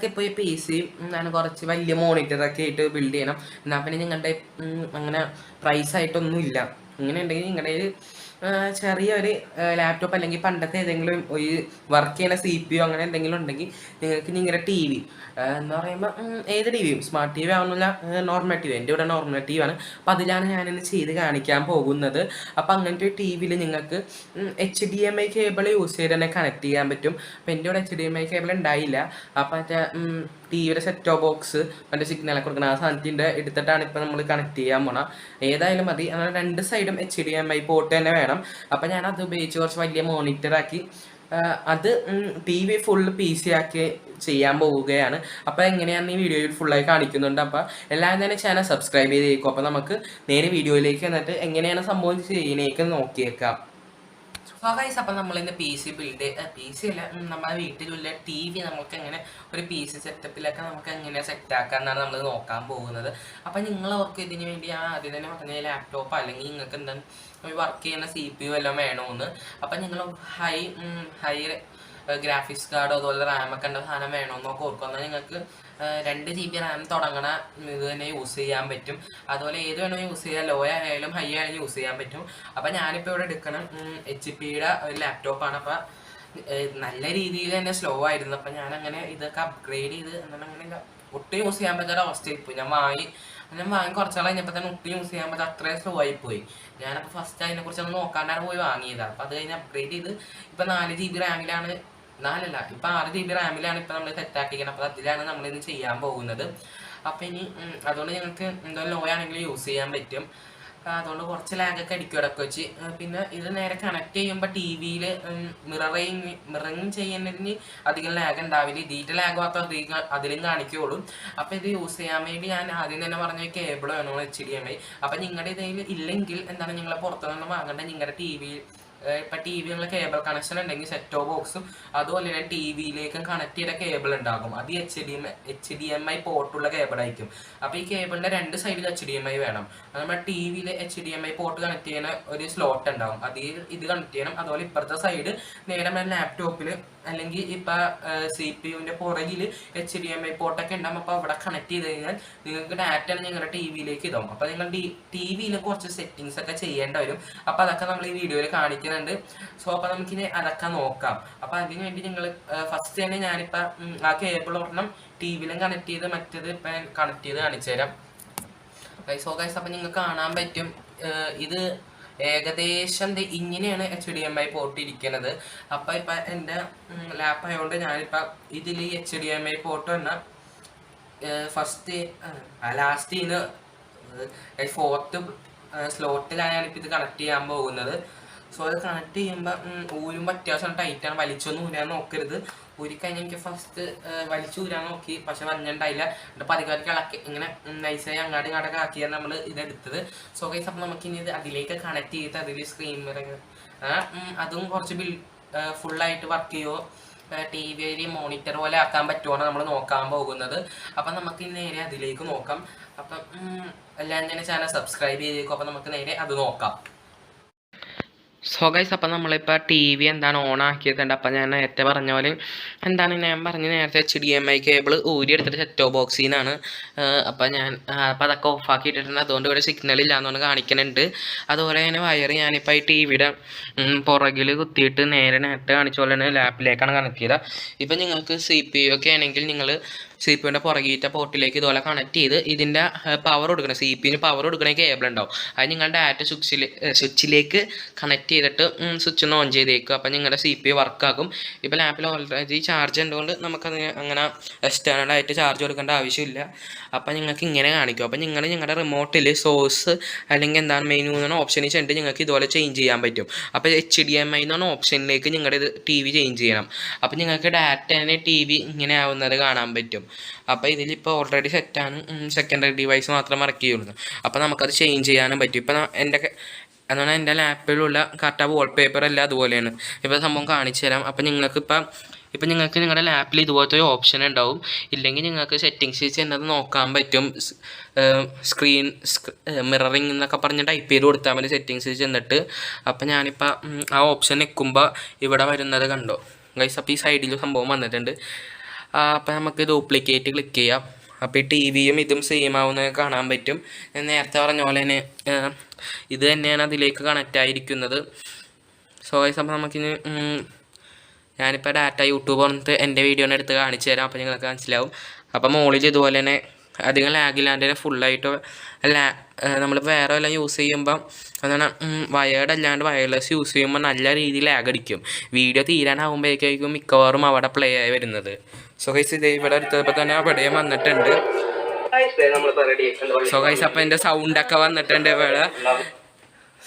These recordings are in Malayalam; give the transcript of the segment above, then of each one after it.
നിങ്ങൾക്ക് ഇപ്പോൾ ഈ PC എന്താണ് കുറച്ച് വലിയ മോണിറ്ററൊക്കെ ആയിട്ട് ബിൽഡ് ചെയ്യണം. എന്നാൽ പിന്നെ നിങ്ങളുടെ അങ്ങനെ പ്രൈസായിട്ടൊന്നും ഇല്ല. ഇങ്ങനെ ഉണ്ടെങ്കിൽ നിങ്ങളുടെ ചെറിയൊരു ലാപ്ടോപ്പ് അല്ലെങ്കിൽ പണ്ടത്തെ ഏതെങ്കിലും ഒരു വർക്ക് ചെയ്യുന്ന CPU അങ്ങനെ എന്തെങ്കിലും ഉണ്ടെങ്കിൽ നിങ്ങൾക്ക് നിങ്ങളുടെ TV എന്ന് പറയുമ്പോൾ ഏത് TVയും സ്മാർട്ട് TV ആവുന്നില്ല, നോർമൽ TV. എൻ്റെ ഇവിടെ നോർമൽ TV ആണ്. അപ്പം അതിലാണ് ഞാനിന്ന് ചെയ്ത് കാണിക്കാൻ പോകുന്നത്. അപ്പം അങ്ങനത്തെ ഒരു TV യിൽ നിങ്ങൾക്ക് HDMI കേബിൾ യൂസ് ചെയ്ത് തന്നെ കണക്ട് ചെയ്യാൻ പറ്റും. അപ്പം എൻ്റെ ഇവിടെ HDMI കേബിൾ ഉണ്ടായില്ല. അപ്പം മറ്റേ TVയുടെ സെറ്റ് ടോപ്പ് ബോക്സ് മറ്റേ സിഗ്നലൊക്കെ കൊടുക്കണം ആ സാധനത്തിൻ്റെ എടുത്തിട്ടാണ് ഇപ്പം നമ്മൾ കണക്ട് ചെയ്യാൻ പോണം. ഏതായാലും മതി. അങ്ങനെ രണ്ട് സൈഡും HDMI പോർട്ട് തന്നെ വേണം. അപ്പം ഞാനത് ഉപയോഗിച്ച് കുറച്ച് വലിയ മോണിറ്ററാക്കി അത് TV ഫുള്ള് PC ആക്കി ചെയ്യാൻ പോവുകയാണ്. അപ്പോൾ എങ്ങനെയാണ് ഈ വീഡിയോയിൽ ഫുള്ളായി കാണിക്കുന്നുണ്ട്. അപ്പോൾ എല്ലാവരും തന്നെ ചാനൽ സബ്സ്ക്രൈബ് ചെയ്തേക്കും. അപ്പോൾ നമുക്ക് നേരെ വീഡിയോയിലേക്ക് എന്നിട്ട് എങ്ങനെയാണ് സംഭവം ചെയ്യുന്നേക്ക് നോക്കിയേക്കാം. ഗൈസ്, അപ്പം നമ്മളിന്ന് PC ബിൽഡ് PC അല്ല, നമ്മുടെ വീട്ടിലുള്ള TV നമുക്ക് എങ്ങനെ ഒരു PC സെറ്റപ്പിലൊക്കെ നമുക്ക് എങ്ങനെ സെറ്റാക്കാമെന്നാണ് നമ്മൾ നോക്കാൻ പോകുന്നത്. അപ്പം നിങ്ങളവർക്ക് ഇതിന് വേണ്ടി ആദ്യം തന്നെ പറഞ്ഞ ലാപ്ടോപ്പ് അല്ലെങ്കിൽ നിങ്ങൾക്ക് എന്താണ് ഒരു വർക്ക് ചെയ്യുന്ന CPU എല്ലാം വേണമെന്ന്. അപ്പം നിങ്ങൾ ഹൈ ഗ്രാഫിക്സ് കാർഡോ അതുപോലെ റാമൊക്കെ ഉള്ള സാധനം വേണമെന്നൊക്കെ ഓർക്കുമെന്നാൽ നിങ്ങൾക്ക് 2 GB റാം തുടങ്ങണ ഇത് തന്നെ യൂസ് ചെയ്യാൻ പറ്റും. അതുപോലെ ഏത് വേണോ യൂസ് ചെയ്യാം, ലോ ആയാലും ഹൈ ആയാലും യൂസ് ചെയ്യാൻ പറ്റും. അപ്പം ഞാനിപ്പോൾ ഇവിടെ എടുക്കണം HP-യുടെ ഒരു ലാപ്ടോപ്പാണ്. അപ്പം നല്ല രീതിയിൽ തന്നെ സ്ലോ ആയിരുന്നു. അപ്പം ഞാനങ്ങനെ ഇതൊക്കെ അപ്ഗ്രേഡ് ചെയ്ത് അങ്ങനെ ഒട്ടും യൂസ് ചെയ്യാൻ പറ്റാത്ത അവസ്ഥയിൽ പോയി. ഞാൻ വാങ്ങി കുറച്ചാൾ കഴിഞ്ഞപ്പോൾ തന്നെ ഒട്ടും യൂസ് ചെയ്യാൻ പറ്റാത്ത അത്രയും സ്ലോ ആയി പോയി. ഞാനപ്പോൾ ഫസ്റ്റ് അതിനെക്കുറിച്ചൊന്ന് നോക്കാണ്ടാണ് പോയി വാങ്ങിയതാണ്. അപ്പം അത് കഴിഞ്ഞ് അപ്ഗ്രേഡ് ചെയ്ത് ഇപ്പം 4 GB റാമിലാണ്, 4 ഇപ്പം 6 GB റാമിലാണ് ഇപ്പം നമ്മൾ സെറ്റാക്കിയിരിക്കുന്നത്. അപ്പോൾ അതിലാണ് നമ്മളിന്ന് ചെയ്യാൻ പോകുന്നത്. അപ്പം ഇനി അതുകൊണ്ട് ഞങ്ങൾക്ക് എന്തായാലും ലോ ആണെങ്കിൽ യൂസ് ചെയ്യാൻ പറ്റും. അതുകൊണ്ട് കുറച്ച് ലാഗൊക്കെ അടിക്കും ഇടയ്ക്ക് വെച്ച്. പിന്നെ ഇത് നേരെ കണക്ട് ചെയ്യുമ്പോൾ TV-യിൽ മിററിങ് ചെയ്യുന്നതിന് അധികം ലാഗ് ഉണ്ടാവില്ല. ഇതിൻ്റെ ലാഗ് മാത്രം അതിലും കാണിക്കുകയുള്ളൂ. അപ്പോൾ ഇത് യൂസ് ചെയ്യാൻ വേണ്ടി ഞാൻ ആദ്യം തന്നെ പറഞ്ഞ കേബിൾ വേണോ HDMI. അപ്പം നിങ്ങളുടെ ഇതിൽ ഇല്ലെങ്കിൽ എന്താണ് നിങ്ങൾ പുറത്തുനിന്ന് വാങ്ങേണ്ട. നിങ്ങളുടെ ഇപ്പം TV നിങ്ങൾ കേബിൾ കണക്ഷൻ ഉണ്ടെങ്കിൽ സെറ്റ് ടോപ്പ് ബോക്സും അതുപോലെ തന്നെ TV-യിലേക്കും കണക്ട് ചെയ്ത കേബിൾ ഉണ്ടാകും. അത് HDMI പോർട്ടുള്ള കേബിളായിരിക്കും. അപ്പോൾ ഈ കേബിളിൻ്റെ 2 സൈഡിൽ HDMI വേണം. നമ്മുടെ TV-യിൽ HDMI പോർട്ട് കണക്ട് ചെയ്യുന്ന ഒരു സ്ലോട്ട് ഉണ്ടാകും. അതിൽ ഇത് കണക്ട് ചെയ്യണം. അതുപോലെ ഇപ്പുറത്തെ സൈഡ് നേരെ ലാപ്ടോപ്പിൽ അല്ലെങ്കിൽ ഇപ്പം CPU-ൻ്റെ പുറകിൽ HDMI പോർട്ടൊക്കെ ഉണ്ടാകും. അപ്പോൾ അവിടെ കണക്ട് ചെയ്ത് കഴിഞ്ഞാൽ നിങ്ങൾക്ക് ഡാറ്റ നിങ്ങളുടെ TV-യിലേക്ക് ഇതാവും. അപ്പോൾ നിങ്ങൾ TV-യിൽ കുറച്ച് സെറ്റിങ്സ് ഒക്കെ ചെയ്യേണ്ടി വരും. അപ്പോൾ അതൊക്കെ നമ്മൾ ഈ വീഡിയോയിൽ കാണിക്കുന്നുണ്ട്. സോ അപ്പോൾ നമുക്കിനി അതൊക്കെ നോക്കാം. അപ്പോൾ അതിന് വേണ്ടി നിങ്ങൾ ഫസ്റ്റ് തന്നെ ഞാനിപ്പോൾ ആ കേബിൾ ഒരെണ്ണം TV-യിലും കണക്ട് ചെയ്ത് മറ്റേത് ഇപ്പം കണക്ട് ചെയ്ത് കാണിച്ചു തരാം. സോ ഗൈസ്, അപ്പം നിങ്ങൾക്ക് കാണാൻ പറ്റും ഇത് ഏകദേശം ഇങ്ങനെയാണ് HDMI പോർട്ട് ഇരിക്കുന്നത്. അപ്പം ഇപ്പം എൻ്റെ ലാപ്പ് ആയതുകൊണ്ട് ഞാനിപ്പം ഇതിൽ ഈ HDMI പോർട്ട് വന്നാൽ ഫസ്റ്റ് ലാസ്റ്റിന് 4th സ്ലോട്ടിലാണ് ഞാനിപ്പോൾ ഇത് കണക്ട് ചെയ്യാൻ പോകുന്നത്. സോ അത് കണക്ട് ചെയ്യുമ്പോൾ ഊരുമ്പോൾ അത്യാവശ്യം ടൈറ്റാണ്. വലിച്ചൊന്നും ഊരാൻ നോക്കരുത്. ഊരിക്കഴിഞ്ഞാൽ എനിക്ക് ഫസ്റ്റ് വലിച്ചു ഊരാൻ നോക്കി, പക്ഷെ വന്നിട്ടുണ്ടായില്ല. എന്നിട്ട് പതികാലത്ത് ഇളക്കി ഇങ്ങനെ നൈസായി അങ്ങോട്ടൊക്കെ ആക്കിയാണ് നമ്മൾ ഇതെടുത്തത്. സോ ഗൈസ്, അപ്പം നമുക്കിനി ഇത് അതിലേക്ക് കണക്ട് ചെയ്തിട്ട് അതിൽ സ്ക്രീൻ അതും കുറച്ച് ഫുള്ളായിട്ട് വർക്ക് ചെയ്യുമോ, TV-യിൽ മോണിറ്റർ പോലെ ആക്കാൻ പറ്റുമോ നമ്മൾ നോക്കാൻ പോകുന്നത്. അപ്പം നമുക്ക് നേരെ അതിലേക്ക് നോക്കാം. അപ്പം എല്ലാവരും തന്നെ ചാനൽ സബ്സ്ക്രൈബ് ചെയ്തേക്കും. അപ്പം നമുക്ക് നേരെ അത് നോക്കാം. സോ ഗൈസ്, അപ്പം നമ്മളിപ്പോൾ TV എന്താണ് ഓൺ ആക്കിയിട്ടുണ്ട്. അപ്പം ഞാൻ നേരത്തെ പറഞ്ഞ പോലെ ഞാൻ പറഞ്ഞ നേരത്തെ HDMI കേബിൾ ഊരിയെടുത്തിട്ട് സെറ്റ് ടോപ്പ് ബോക്സിൽ നിന്നാണ്. അപ്പം അതൊക്കെ ഓഫാക്കിയിട്ടുണ്ട്. അതുകൊണ്ട് ഇവിടെ സിഗ്നൽ ഇല്ലാന്നുകൊണ്ട് കാണിക്കുന്നുണ്ട്. അതുപോലെ തന്നെ വയർ ഞാനിപ്പോൾ ഈ TV-യുടെ പുറകിൽ കുത്തിയിട്ട് നേരത്തെ കാണിച്ച പോലെ തന്നെ ലാപ്പിലേക്കാണ് കണക്ട് ചെയ്തത്. ഇപ്പം നിങ്ങൾക്ക് CPU ഒക്കെ ആണെങ്കിൽ നിങ്ങൾ CPU-ൻ്റെ പുറകിലത്തെ പോർട്ടിലേക്ക് ഇതുപോലെ കണക്ട് ചെയ്ത് ഇതിൻ്റെ പവർ കൊടുക്കണം. CPU-ന് പവർ കൊടുക്കണ കേബിൾ ഉണ്ടാവും. അത് നിങ്ങളുടെ ഡാറ്റ സ്വിച്ചിലേക്ക് കണക്ട് ചെയ്തിട്ട് സ്വിച്ച് ഒന്ന് ഓൺ ചെയ്തേക്കുക. അപ്പം നിങ്ങളുടെ CPU വർക്കാകും. ഇപ്പോൾ ലാപ്പിൽ ഓൾറെഡി ചാർജ് ഉള്ളതുകൊണ്ട് നമുക്കത് അങ്ങനെ എക്സ്റ്റേണലായിട്ട് ചാർജ് കൊടുക്കേണ്ട ആവശ്യമില്ല. അപ്പം നിങ്ങൾക്ക് ഇങ്ങനെ കാണിക്കും. അപ്പം നിങ്ങളുടെ റിമോട്ടിൽ സോഴ്സ് അല്ലെങ്കിൽ മെനു എന്നാണ് ഓപ്ഷനിൽ ചെന്നിട്ട് നിങ്ങൾക്ക് ഇതുപോലെ ചേഞ്ച് ചെയ്യാൻ പറ്റും. അപ്പോൾ HDMI എന്നാണ് ഓപ്ഷനിലേക്ക് നിങ്ങളുടെ TV ചേഞ്ച് ചെയ്യണം. അപ്പം നിങ്ങൾക്ക് ഡാറ്റ തന്നെ TV ഇങ്ങനെ ആവുന്നത് കാണാൻ പറ്റും. അപ്പോൾ ഇതിലിപ്പോൾ ഓൾറെഡി സെറ്റാണ്. സെക്കൻഡറി ഡിവൈസ് മാത്രം വർക്ക് ചെയ്യുള്ളൂ. അപ്പോൾ നമുക്കത് ചേഞ്ച് ചെയ്യാനും പറ്റും. ഇപ്പം എൻ്റെ ലാപ്പിലുള്ള കറക്റ്റ് വാൾപേപ്പർ എല്ലാം അതുപോലെയാണ്. ഇപ്പോൾ സംഭവം കാണിച്ചു തരാം. അപ്പോൾ നിങ്ങൾക്ക് നിങ്ങളുടെ ലാപ്പിൽ ഇതുപോലത്തെ ഒരു ഓപ്ഷൻ ഉണ്ടാവും. ഇല്ലെങ്കിൽ നിങ്ങൾക്ക് സെറ്റിങ്സ് എന്നത് നോക്കാൻ പറ്റും. സ്ക്രീൻ മിററിങ് എന്നൊക്കെ പറഞ്ഞ് ടൈപ്പ് ചെയ്ത് കൊടുത്താൽ മതി സെറ്റിങ്സ് ചെന്നിട്ട്. അപ്പം ഞാനിപ്പോൾ ആ ഓപ്ഷൻ നിൽക്കുമ്പോൾ ഇവിടെ വരുന്നത് കണ്ടോ ഗൈസ്. അപ്പോൾ ഈ സൈഡിൽ സംഭവം വന്നിട്ടുണ്ട്. അപ്പോൾ നമുക്ക് ഡ്യൂപ്ലിക്കേറ്റ് ക്ലിക്ക് ചെയ്യാം. അപ്പോൾ ഈ ടി വിയും ഇതും സെയിം ആവുന്നത് കാണാൻ പറ്റും. ഞാൻ നേരത്തെ പറഞ്ഞ പോലെ തന്നെ ഇത് തന്നെയാണ് അതിലേക്ക് കണക്റ്റ് ആയിരിക്കുന്നത്. സോ ഗൈസ് അപ്പോൾ നമുക്കിനി ഞാനിപ്പോൾ ഡാറ്റ യൂട്യൂബ് വന്നിട്ട് എൻ്റെ വീഡിയോനെ എടുത്ത് കാണിച്ചു തരാം. അപ്പോൾ നിങ്ങൾക്ക് മനസ്സിലാവും. അപ്പോൾ മുകളിൽ ഇതുപോലെ തന്നെ അധികം ലാഗില്ലാണ്ട് തന്നെ ഫുള്ളായിട്ട് നമ്മൾ വേറെ എല്ലാം യൂസ് ചെയ്യുമ്പം എന്താണ് വയേർഡ് അല്ലാണ്ട് വയർലെസ് യൂസ് ചെയ്യുമ്പോൾ നല്ല രീതിയിൽ ലാഗ് അടിക്കും. വീഡിയോ തീരാനാകുമ്പോഴേക്കും മിക്കവാറും അവിടെ പ്ലേ ആയി വരുന്നത്. സോ ഗൈസ് ഇത് ഇവിടെ എടുത്തപ്പോൾ തന്നെ അവിടെയും വന്നിട്ടുണ്ട്. സോ ഗൈസ് അപ്പോൾ എൻ്റെ സൗണ്ടൊക്കെ വന്നിട്ടുണ്ട് ഇവിടെ.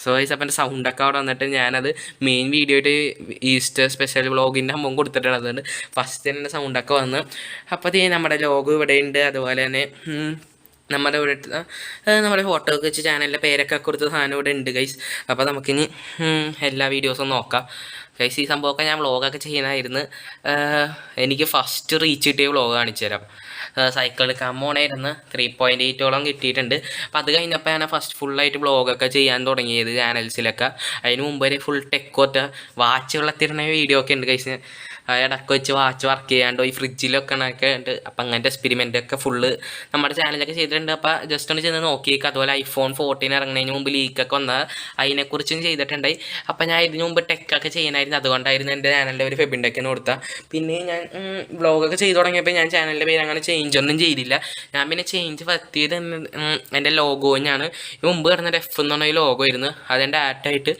സോ ഗൈസ് അപ്പോൾ എൻ്റെ സൗണ്ടൊക്കെ അവിടെ വന്നിട്ട് ഞാനത് മെയിൻ വീഡിയോയിട്ട് ഈസ്റ്റർ സ്പെഷ്യൽ വ്ളോഗിൻ്റെ സംഭവം കൊടുത്തിട്ടുണ്ട്. അതുകൊണ്ട് ഫസ്റ്റ് തന്നെ സൗണ്ടൊക്കെ വന്ന് അപ്പോൾ അത് നമ്മുടെ ലോഗോ ഇവിടെ ഉണ്ട്. അതുപോലെ തന്നെ നമ്മുടെ ഇവിടെ നമ്മുടെ ഫോട്ടോ ഒക്കെ വെച്ച് ചാനലിൻ്റെ പേരൊക്കെ കൊടുത്ത സാധനം ഇവിടെ ഉണ്ട് ഗൈസ്. അപ്പോൾ നമുക്കിനി എല്ലാ വീഡിയോസും നോക്കാം ഗൈസ്. ഈ സംഭവമൊക്കെ ഞാൻ വ്ളോഗൊക്കെ ചെയ്യുന്നതായിരുന്നു. എനിക്ക് ഫസ്റ്റ് റീച്ച് കിട്ടിയ വ്ളോഗ് കാണിച്ചു തരാം. സൈക്കിൾ എടുക്കാൻ പോണായിരുന്നു 3.8 കിട്ടിയിട്ടുണ്ട്. അപ്പോൾ അത് കഴിഞ്ഞപ്പോൾ ഞാൻ ഫസ്റ്റ് ഫുള്ളായിട്ട് വ്ളോഗൊക്കെ ചെയ്യാൻ തുടങ്ങിയത് ചാനൽസിലൊക്കെ. അതിന് മുമ്പ് വരെ ഫുൾ ടെക്കോറ്റ വാച്ച് വെള്ളത്തിരുന്ന വീഡിയോ ഒക്കെ ഉണ്ട് ഗൈസ്. ഇടയ്ക്ക് വെച്ച് വാച്ച് വർക്ക് ചെയ്യാണ്ടോ ഈ ഫ്രിഡ്ജിലൊക്കെ ഉണ്ട്. അപ്പം അങ്ങനത്തെ എക്സ്പെരിമെൻ്റൊക്കെ ഫുള്ള് നമ്മുടെ ചാനലൊക്കെ ചെയ്തിട്ടുണ്ട്. അപ്പോൾ ജസ്റ്റ് ഒന്ന് ചെന്ന് നോക്കിയേക്കാം. അതുപോലെ iPhone 14 ഇറങ്ങുന്നതിന് മുമ്പ് ലീക്കൊക്കെ വന്നാൽ അതിനെക്കുറിച്ചും ചെയ്തിട്ടുണ്ടായി. അപ്പോൾ ഞാൻ ഇതിന് മുമ്പ് ടെക്കൊക്കെ ചെയ്യാനായിരുന്നു. അതുകൊണ്ടായിരുന്നു എൻ്റെ ചാനലിൻ്റെ ഒരു ഫെബിൻ്റെക്കെന്ന് കൊടുത്താൽ. പിന്നെ ഞാൻ വ്ളോഗൊക്കെ ചെയ്ത് തുടങ്ങിയപ്പോൾ ഞാൻ ചാനലിൻ്റെ പേര് അങ്ങനെ ചേഞ്ച് ഒന്നും ചെയ്തില്ല. ഞാൻ പിന്നെ ചേഞ്ച് വരുത്തിയത് എൻ്റെ ലോഗോഞ്ഞാണ്. മുമ്പ് കിടന്ന F എന്ന് പറഞ്ഞ ലോഗോ ആയിരുന്നു. അതെൻ്റെ ആറ്റായിട്ട്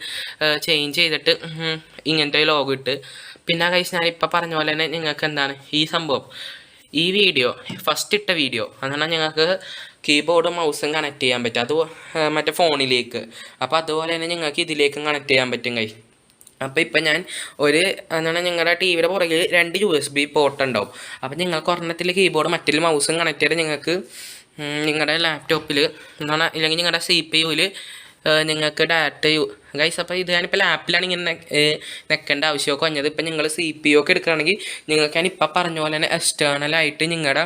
ചേഞ്ച് ചെയ്തിട്ട് ഇങ്ങനത്തെ ലോഗോ ഇട്ട്. പിന്നെ ഗൈസ് ഞാനിപ്പോൾ പറഞ്ഞ പോലെ തന്നെ നിങ്ങൾക്ക് എന്താണ് ഈ സംഭവം ഈ വീഡിയോ ഫസ്റ്റ് ഇട്ട വീഡിയോ അതാണ് ഞങ്ങൾക്ക് കീബോർഡും മൗസും കണക്ട് ചെയ്യാൻ പറ്റും. അത് മറ്റേ ഫോണിലേക്ക്. അപ്പോൾ അതുപോലെ തന്നെ നിങ്ങൾക്ക് ഇതിലേക്കും കണക്ട് ചെയ്യാൻ പറ്റും ഗൈസ്. അപ്പോൾ ഇപ്പം ഞാൻ എന്താണ് നിങ്ങളുടെ ടി വിയുടെ പുറകിൽ 2 USB പോർട്ട് ഉണ്ടാവും. അപ്പോൾ നിങ്ങൾക്ക് ഒരെണ്ണത്തിൽ കീബോർഡ് മറ്റൊരു മൗസും കണക്ട് ചെയ്ത് നിങ്ങൾക്ക് നിങ്ങളുടെ ലാപ്ടോപ്പിൽ എന്താണ് ഇല്ലെങ്കിൽ നിങ്ങളുടെ CPU-ൽ നിങ്ങൾക്ക് ഡാറ്റ ഗൈസ്. അപ്പോൾ ഇത് ഞാനിപ്പോൾ ലാപ്പിലാണ് ഇങ്ങനെ നെക്കേണ്ട ആവശ്യമൊക്കെ വന്നത്. ഇപ്പം നിങ്ങൾ CPU ഒക്കെ എടുക്കുകയാണെങ്കിൽ നിങ്ങൾക്ക് ഞാനിപ്പോൾ പറഞ്ഞ പോലെ തന്നെ എക്സ്റ്റേണലായിട്ട് നിങ്ങളുടെ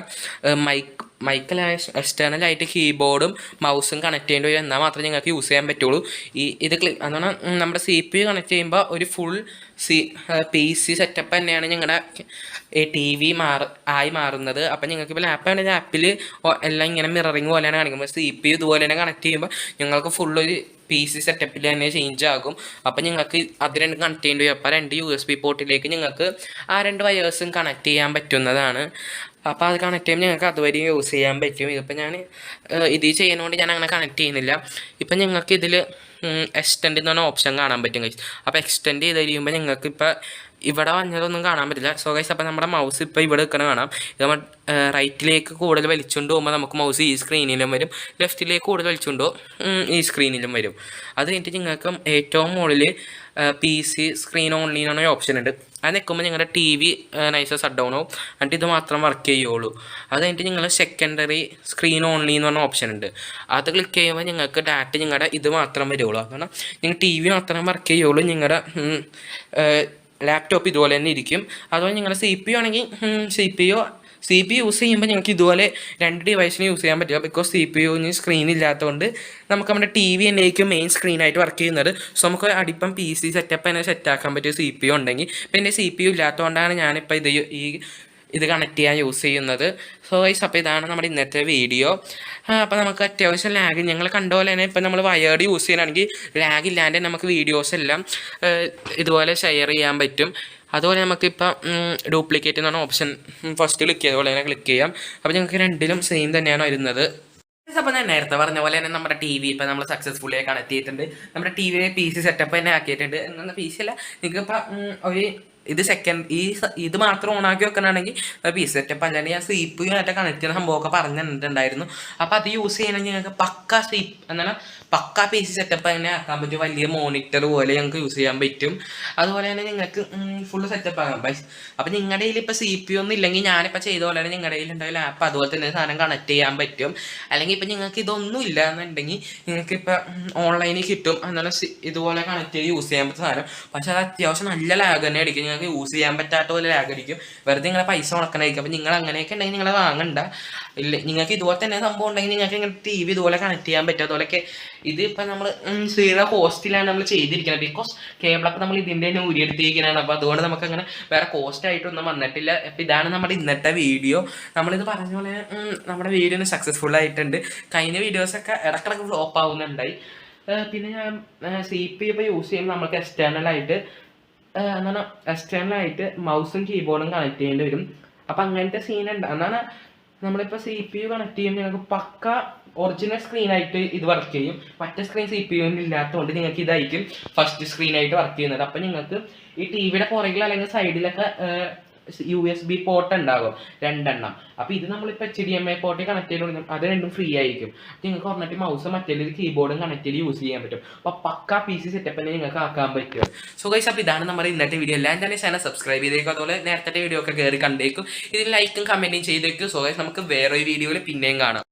എക്സ്റ്റേണലായിട്ട് കീബോർഡും മൗസും കണക്ട് ചെയ്യേണ്ടി വരും. എന്നാൽ മാത്രമേ നിങ്ങൾക്ക് യൂസ് ചെയ്യാൻ പറ്റുള്ളൂ. അതാണ് നമ്മുടെ CPU കണക്ട് ചെയ്യുമ്പോൾ ഒരു ഫുൾ PC സെറ്റപ്പ് തന്നെയാണ് നിങ്ങളുടെ TV ആയി മാറുന്നത്. അപ്പം നിങ്ങൾക്കിപ്പോൾ ലാപ്പാണെങ്കിൽ ലാപ്പിൽ എല്ലാം ഇങ്ങനെ മിററിങ് പോലെയാണ് കാണിക്കുമ്പോൾ CPU ഇതുപോലെ തന്നെ കണക്ട് ചെയ്യുമ്പോൾ നിങ്ങൾക്ക് ഫുള്ളൊരു PC സെറ്റപ്പിൽ തന്നെ ചേഞ്ച് ആകും. അപ്പം നിങ്ങൾക്ക് അത് രണ്ട് കണക്ട് ചെയ്യേണ്ടി വരും. അപ്പോൾ 2 USB പോർട്ടിലേക്ക് നിങ്ങൾക്ക് ആ 2 വയേഴ്സും കണക്ട് ചെയ്യാൻ പറ്റുന്നതാണ്. അപ്പോൾ അത് കണക്ട് ചെയ്യുമ്പോൾ ഞങ്ങൾക്ക് അതുവരെ യൂസ് ചെയ്യാൻ പറ്റും. ഇതിപ്പോൾ ഞാൻ ഇത് ചെയ്യുന്നതുകൊണ്ട് ഞാൻ അങ്ങനെ കണക്ട് ചെയ്യുന്നില്ല. ഇപ്പം നിങ്ങൾക്ക് ഇതിൽ എക്സ്റ്റെൻഡ് എന്ന് പറഞ്ഞ ഓപ്ഷൻ കാണാൻ പറ്റും ഗൈസ്. അപ്പോൾ എക്സ്റ്റെൻഡ് ചെയ്ത് കഴിയുമ്പോൾ നിങ്ങൾക്ക് ഇപ്പോൾ ഇവിടെ വന്നതൊന്നും കാണാൻ പറ്റില്ല. സോ ഗൈസ് അപ്പോൾ നമ്മുടെ മൗസ് ഇപ്പോൾ ഇവിടെ നിൽക്കണം കാണാം. ഇത് നമ്മൾ റൈറ്റിലേക്ക് കൂടുതൽ വലിച്ചുകൊണ്ട് പോകുമ്പോൾ നമുക്ക് മൗസ് ഈ സ്ക്രീനിലും വരും. ലെഫ്റ്റിലേക്ക് കൂടുതൽ വലിച്ചുകൊണ്ടോ ഈ സ്ക്രീനിലും വരും. അത് കഴിഞ്ഞിട്ട് നിങ്ങൾക്ക് ഏറ്റവും മുകളിൽ PC സ്ക്രീൻ ഓൺലി എന്ന് പറഞ്ഞ ഓപ്ഷൻ ഉണ്ട്. അത് നിൽക്കുമ്പോൾ നിങ്ങളുടെ TV നൈസ് ഷട്ട് ഡൗൺ ആവും. എന്നിട്ട് ഇത് മാത്രം വർക്ക് ചെയ്യുള്ളൂ. അത് കഴിഞ്ഞിട്ട് നിങ്ങൾ സെക്കൻഡറി സ്ക്രീൻ ഓൺലി എന്ന് പറഞ്ഞ ഓപ്ഷൻ ഉണ്ട്. അത് ക്ലിക്ക് ചെയ്യുമ്പോൾ നിങ്ങൾക്ക് ഡാറ്റ നിങ്ങളുടെ ഇത് മാത്രം വരുള്ളൂ. കാരണം നിങ്ങൾ TV മാത്രം വർക്ക് ചെയ്യുള്ളൂ. നിങ്ങളുടെ ലാപ്ടോപ്പ് ഇതുപോലെ തന്നെ ഇരിക്കും. അതുപോലെ നിങ്ങളുടെ CPU ആണെങ്കിൽ CPU യൂസ് ചെയ്യുമ്പോൾ ഞങ്ങൾക്ക് ഇതുപോലെ 2 ഡിവൈസിന് യൂസ് ചെയ്യാൻ പറ്റില്ല. ബിക്കോസ് CPU-ന് സ്ക്രീൻ ഇല്ലാത്തതുകൊണ്ട് നമുക്ക് നമ്മുടെ TV തന്നെയായിരിക്കും മെയിൻ സ്ക്രീനായിട്ട് വർക്ക് ചെയ്യുന്നത്. സോ നമുക്ക് അടിപ്പം PC സെറ്റപ്പ് തന്നെ സെറ്റാക്കാൻ പറ്റിയ CPU ഉണ്ടെങ്കിൽ. പിന്നെ CPU ഇല്ലാത്തതുകൊണ്ടാണ് ഞാനിപ്പോൾ ഇത് കണക്ട് ചെയ്യാൻ യൂസ് ചെയ്യുന്നത്. സോ ഗൈസ് അപ്പോൾ ഇതാണ് നമ്മുടെ ഇന്നത്തെ വീഡിയോ. അപ്പോൾ നമുക്ക് അത്യാവശ്യം ലാഗ് ഞങ്ങൾ കണ്ട പോലെ തന്നെ ഇപ്പം നമ്മൾ വയേർഡ് യൂസ് ചെയ്യാനാണെങ്കിൽ ലാഗ് ഇല്ലാണ്ട് നമുക്ക് വീഡിയോസ് എല്ലാം ഇതുപോലെ ഷെയർ ചെയ്യാൻ പറ്റും. അതുപോലെ നമുക്കിപ്പോൾ ഡ്യൂപ്ലിക്കേറ്റ് എന്ന് പറഞ്ഞ ഓപ്ഷൻ ഫസ്റ്റ് ക്ലിക്ക് ചെയ്ത പോലെ തന്നെ ക്ലിക്ക് ചെയ്യാം. അപ്പോൾ ഞങ്ങൾക്ക് രണ്ടിലും സെയിം തന്നെയാണ് വരുന്നത്. അപ്പോൾ ഞാൻ നേരത്തെ പറഞ്ഞ പോലെ തന്നെ നമ്മുടെ TV ഇപ്പോൾ നമ്മൾ സക്സസ്ഫുള്ളി കണക്ട് ചെയ്തിട്ടുണ്ട്. നമ്മുടെ TV PC സെറ്റപ്പ് തന്നെ ആക്കിയിട്ടുണ്ട്. എന്നാൽ PC അല്ല നിങ്ങൾക്കിപ്പോൾ ഇത് മാത്രം ഓണാക്കി വെക്കണമെങ്കിൽ PC സെറ്റപ്പ് അല്ലാണ്ട് ഞാൻ CPU ആയിട്ട് കണക്ട് ചെയ്യുന്ന സംഭവമൊക്കെ പറഞ്ഞിട്ടുണ്ടായിരുന്നു. അപ്പോൾ അത് യൂസ് ചെയ്യണമെങ്കിൽ ഞങ്ങൾക്ക് പക്ക PC സെറ്റപ്പ് തന്നെ ആക്കാൻ പറ്റും. വലിയ മോണിറ്റർ പോലെ ഞങ്ങൾക്ക് യൂസ് ചെയ്യാൻ പറ്റും. അതുപോലെ തന്നെ നിങ്ങൾക്ക് ഫുള്ള് സെറ്റപ്പ് ആകാം. അപ്പോൾ നിങ്ങളുടെ കയ്യിൽ ഇപ്പോൾ CPU ഒന്നും ഇല്ലെങ്കിൽ ഞാനിപ്പോൾ ചെയ്ത പോലെ തന്നെ നിങ്ങളുടെ കയ്യിൽ ഉണ്ടാവില്ല ആപ്പ് അതുപോലെ തന്നെ സാധനം കണക്ട് ചെയ്യാൻ പറ്റും. അല്ലെങ്കിൽ ഇപ്പോൾ നിങ്ങൾക്ക് ഇതൊന്നും ഇല്ല എന്നുണ്ടെങ്കിൽ നിങ്ങൾക്കിപ്പോൾ ഓൺലൈനിൽ കിട്ടും. എന്നാലും ഇതുപോലെ കണക്ട് ചെയ്ത് യൂസ് ചെയ്യാൻ പറ്റുന്ന സാധനം. പക്ഷേ അത് അത്യാവശ്യം നല്ല ലാഗ് തന്നെ അടിക്കും. നിങ്ങൾക്ക് യൂസ് ചെയ്യാൻ പറ്റാത്ത പോലെ ലാഗടിക്കും, വെറുതെ നിങ്ങളെ പൈസ മുടക്കണമായിരിക്കും. അപ്പോൾ നിങ്ങൾ അങ്ങനെയൊക്കെ ഉണ്ടെങ്കിൽ നിങ്ങൾ വാങ്ങണ്ട. ഇല്ല, നിങ്ങൾക്ക് ഇതുപോലെ തന്നെ സംഭവം ഉണ്ടെങ്കിൽ നിങ്ങൾക്ക് ഇങ്ങനെ ടി വി ഇതുപോലെ കണക്ട് ചെയ്യാൻ പറ്റും. അതുപോലെയൊക്കെ ഇതിപ്പോൾ നമ്മൾ സീറോ കോസ്റ്റിലാണ് നമ്മൾ ചെയ്തിരിക്കുന്നത്. ബിക്കോസ് കേബിളൊക്കെ നമ്മൾ ഇതിൻ്റെ തന്നെ ഊരിയെടുത്തിരിക്കുന്നതാണ്. അപ്പോൾ അതുകൊണ്ട് നമുക്ക് അങ്ങനെ വേറെ കോസ്റ്റ് ആയിട്ടൊന്നും വന്നിട്ടില്ല. അപ്പോൾ ഇതാണ് നമ്മുടെ ഇന്നത്തെ വീഡിയോ. നമ്മളിത് പറഞ്ഞ പോലെ നമ്മുടെ വീഡിയോ ഒന്ന് സക്സസ്ഫുൾ ആയിട്ടുണ്ട്. കഴിഞ്ഞ വീഡിയോസൊക്കെ ഇടക്കിടക്ക് ഫ്ലോപ്പ് ആവുന്നുണ്ടായി. പിന്നെ ഞാൻ CPU ഇപ്പോൾ യൂസ് ചെയ്യുമ്പോൾ നമുക്ക് എക്സ്റ്റേണലായിട്ട് മൗസും കീബോർഡും കണക്ട് ചെയ്യേണ്ടി വരും. അപ്പം അങ്ങനത്തെ സീനുണ്ട്. എന്നാണ് നമ്മളിപ്പോൾ CPU കണക്ട് ചെയ്യുമ്പോൾ നിങ്ങൾക്ക് പക്ക ഒറിജിനൽ സ്ക്രീനായിട്ട് ഇത് വർക്ക് ചെയ്യും. മറ്റേ സ്ക്രീൻ CPU ഇല്ലാത്തതുകൊണ്ട് നിങ്ങൾക്ക് ഇതായിരിക്കും ഫസ്റ്റ് സ്ക്രീനായിട്ട് വർക്ക് ചെയ്യുന്നത്. അപ്പം നിങ്ങൾക്ക് ഈ ടി വിയുടെ പുറകിൽ അല്ലെങ്കിൽ സൈഡിലൊക്കെ USB പോർട്ട് ഉണ്ടാകും 2 എണ്ണം. അപ്പോൾ ഇത് നമ്മളിപ്പോൾ HDMI പോർട്ടിൽ കണക്ട് ചെയ്ത് അത് രണ്ടും ഫ്രീ ആയിരിക്കും. നിങ്ങൾക്ക് പറഞ്ഞിട്ട് മൗസ് മറ്റേ കീബോർഡും കണക്ട് ചെയ്ത് യൂസ് ചെയ്യാൻ പറ്റും. അപ്പോൾ പക്ക PC സെറ്റപ്പ് തന്നെ നിങ്ങൾക്ക് ആക്കാൻ പറ്റും. സോ ഗൈസ്, അപ്പോൾ ഇതാണ് നമ്മുടെ ഇന്നത്തെ വീഡിയോ. എല്ലാം തന്നെ ചാനൽ സബ്സ്ക്രൈബ് ചെയ്തേക്കും. അതുപോലെ നേരത്തെ വീഡിയോ ഒക്കെ കയറി കണ്ടേക്കും. ഇതിൽ ലൈക്കും കമൻറ്റും ചെയ്തേക്കും. സോ ഗൈസ്, നമുക്ക് വേറൊരു വീഡിയോയിൽ പിന്നെയും കാണാം.